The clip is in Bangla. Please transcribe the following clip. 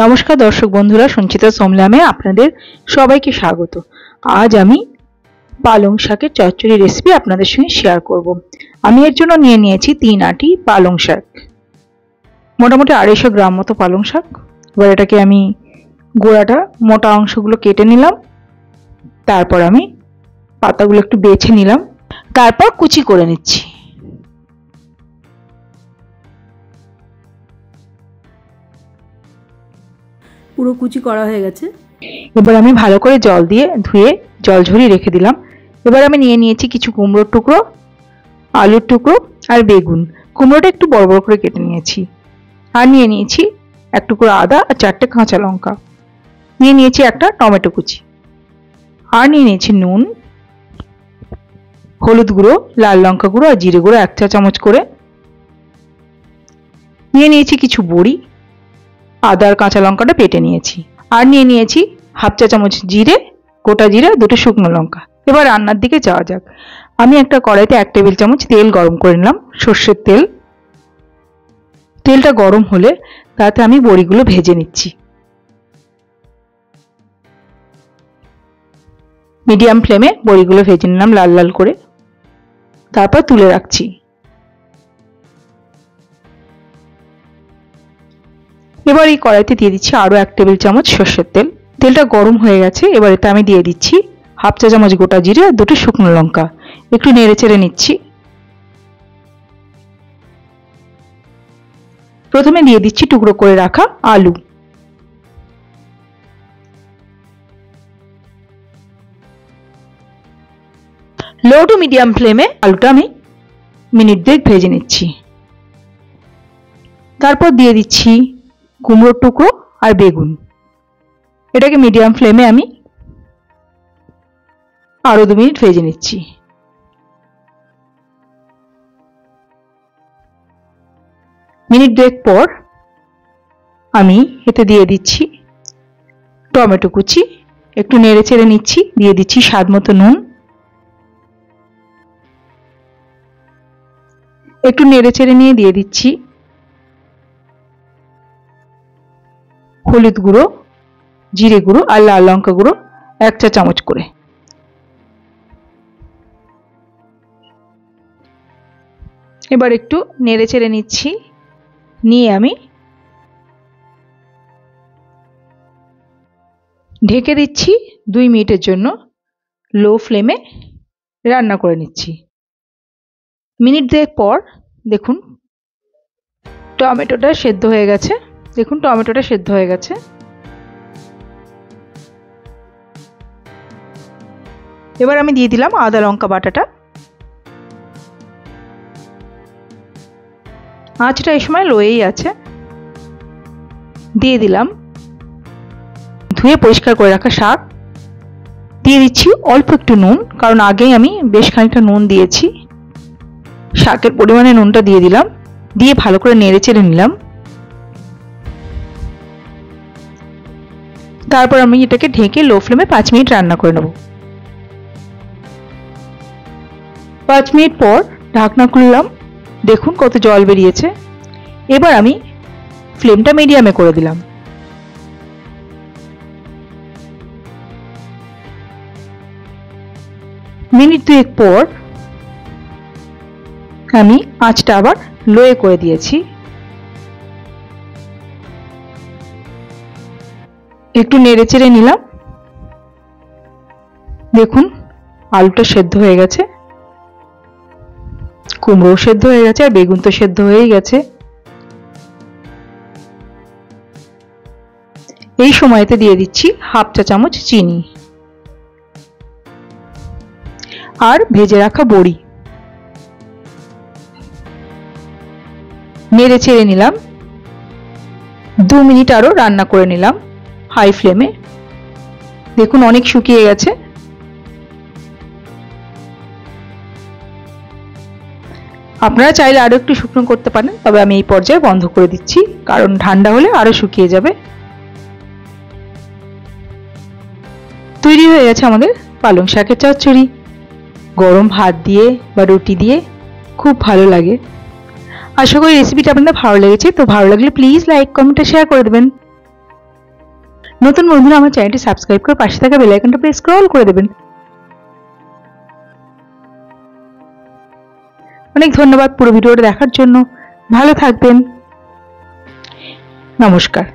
নমস্কার দর্শক বন্ধুরা, সঞ্চিতা সোমলামে আপনাদের সবাইকে স্বাগত। আজ আমি পালং শাকের চচ্চড়ি রেসিপি আপনাদের সঙ্গে শেয়ার করব। আমি এর জন্য নিয়ে নিয়েছি 3 আটি পালং শাক, মোটামুটি 250 গ্রাম মতো পালং শাক। এবার এটাকে আমি গোড়াটা মোটা অংশগুলো কেটে নিলাম, তারপর আমি পাতাগুলো একটু বেছে নিলাম, তারপর কুচি করে নিচ্ছি। পুরো কুচি করা হয়ে গেছে। এবার আমি ভালো করে জল দিয়ে ধুয়ে জল ঝরিয়ে রেখে দিলাম। এবার আমি নিয়ে নিয়েছি কিছু কুমড়োর টুকরো, আলুর টুকরো আর বেগুন। কুমড়োটা একটু বড় বড় করে কেটে নিয়েছি। আর নিয়ে নিয়েছি এক টুকরো আদা আর 4টে কাঁচা লঙ্কা। নিয়ে নিয়েছি একটা টমেটো কুচি। আর নিয়ে নিয়েছি নুন, হলুদ গুঁড়ো, লাল লঙ্কা গুঁড়ো আর জিরে গুঁড়ো 1 চা চামচ করে। নিয়ে নিয়েছি কিছু বড়ি, আদা আর কাঁচা লঙ্কাটা বেটে নিয়েছি। আর নিয়ে নিয়েছি হাফ চা চামচ জিরে, গোটা জিরে, 2টে শুকনো লঙ্কা। এবার রান্নার দিকে যাওয়া যাক। আমি একটা কড়াইতে 1 টেবিল চামচ তেল গরম করে নিলাম, সর্ষের তেল। তেলটা গরম হলে তাতে আমি বড়িগুলো ভেজে নিচ্ছি। মিডিয়াম ফ্লেমে বড়িগুলো ভেজে নিলাম লাল লাল করে, তারপর তুলে রাখছি। এবার এই কড়াইতে দিয়ে দিচ্ছি আরো 1 টেবিল চামচ সর্ষের তেল। তেলটা গরম হয়ে গেছে। এবার এতে আমি দিয়ে দিচ্ছি হাফ চা চামচ গোটা জিরে আর 2টে শুকনো লঙ্কা। একটু নেড়ে চেড়ে নিচ্ছি। প্রথমে দিয়ে দিচ্ছি টুকরো করে রাখা আলু। লো টু মিডিয়াম ফ্লেমে আলুটা আমি মিনিট 2 ভেজে নিচ্ছি। তারপর দিয়ে দিচ্ছি কুমড়োর টুকরো আর বেগুন। এটাকে মিডিয়াম ফ্লেমে আমি আরো 2 মিনিট ভেজে নিচ্ছি। মিনিট 2 পর আমি এতে দিয়ে দিচ্ছি টমেটো কুচি। একটু নেড়ে চেড়ে নিচ্ছি। দিয়ে দিচ্ছি স্বাদ মতো নুন। একটু নেড়ে চেড়ে নিয়ে দিয়ে দিচ্ছি হলুদ গুঁড়ো, জিরে গুঁড়ো আর লাল লঙ্কা গুঁড়ো 1 চা চামচ করে। এবার একটু নেড়ে চেড়ে নিচ্ছি। নিয়ে আমি ঢেকে দিচ্ছি 2 মিনিটের জন্য। লো ফ্লেমে রান্না করে নিচ্ছি। মিনিট 2 পর দেখুন টমেটোটা সেদ্ধ হয়ে গেছে। দেখুন টমেটোটা সেদ্ধ হয়ে গেছে। এবার আমি দিয়ে দিলাম আদা লঙ্কা বাটাটা। আঁচটা এই সময় লোয়েই আছে। দিয়ে দিলাম ধুয়ে পরিষ্কার করে রাখা শাক। দিয়ে দিচ্ছি অল্প একটু নুন, কারণ আগেই আমি বেশ খানিকটা নুন দিয়েছি। শাকের পরিমাণে নুনটা দিয়ে দিলাম। দিয়ে ভালো করে নেড়ে চেড়ে নিলাম। তারপর আমি এটাকে ঢেকে লো ফ্লেমে 5 মিনিট রান্না করে নেব। 5 মিনিট পর ঢাকনা খুললাম। দেখুন কত জল বেরিয়েছে। এবার আমি ফ্লেমটা মিডিয়ামে করে দিলাম। মিনিট 2 পর আমি আঁচটা আবার লোয়ে করে দিয়েছি। একটু নেড়ে চেড়ে নিলাম। দেখুন আলুটা সেদ্ধ হয়ে গেছে, কুমড়ো সেদ্ধ হয়ে গেছে আর বেগুন তো সেদ্ধ হয়েই গেছে। এই সময়তে দিয়ে দিচ্ছি হাফ চা চামচ চিনি আর ভেজে রাখা বড়ি। নেড়ে চেড়ে নিলাম। 2 মিনিট আরো রান্না করে নিলাম হাই ফ্লেমে। দেখুন অনেক শুকিয়ে গেছে। আপনারা চাইলে আরো একটু শুকনো করতে পারেন, তবে আমি এই পর্যায়ে বন্ধ করে দিচ্ছি, কারণ ঠান্ডা হলে আরো শুকিয়ে যাবে। তৈরি হয়ে গেছে আমাদের পালং শাকের চচ্চড়ি। গরম ভাত দিয়ে বা রুটি দিয়ে খুব ভালো লাগে। আশা করি রেসিপিটা আপনাদের ভালো লেগেছে। তো ভালো লাগলে প্লিজ লাইক, কমেন্ট আর শেয়ার করে দেবেন। নতুন বন্ধুরা আমার চ্যানেলটি সাবস্ক্রাইব করে পাশে থাকা বেল আইকনটা প্রেস স্ক্রল করে দেবেন। অনেক ধন্যবাদ পুরো ভিডিওটা দেখার জন্য। ভালো থাকবেন। নমস্কার।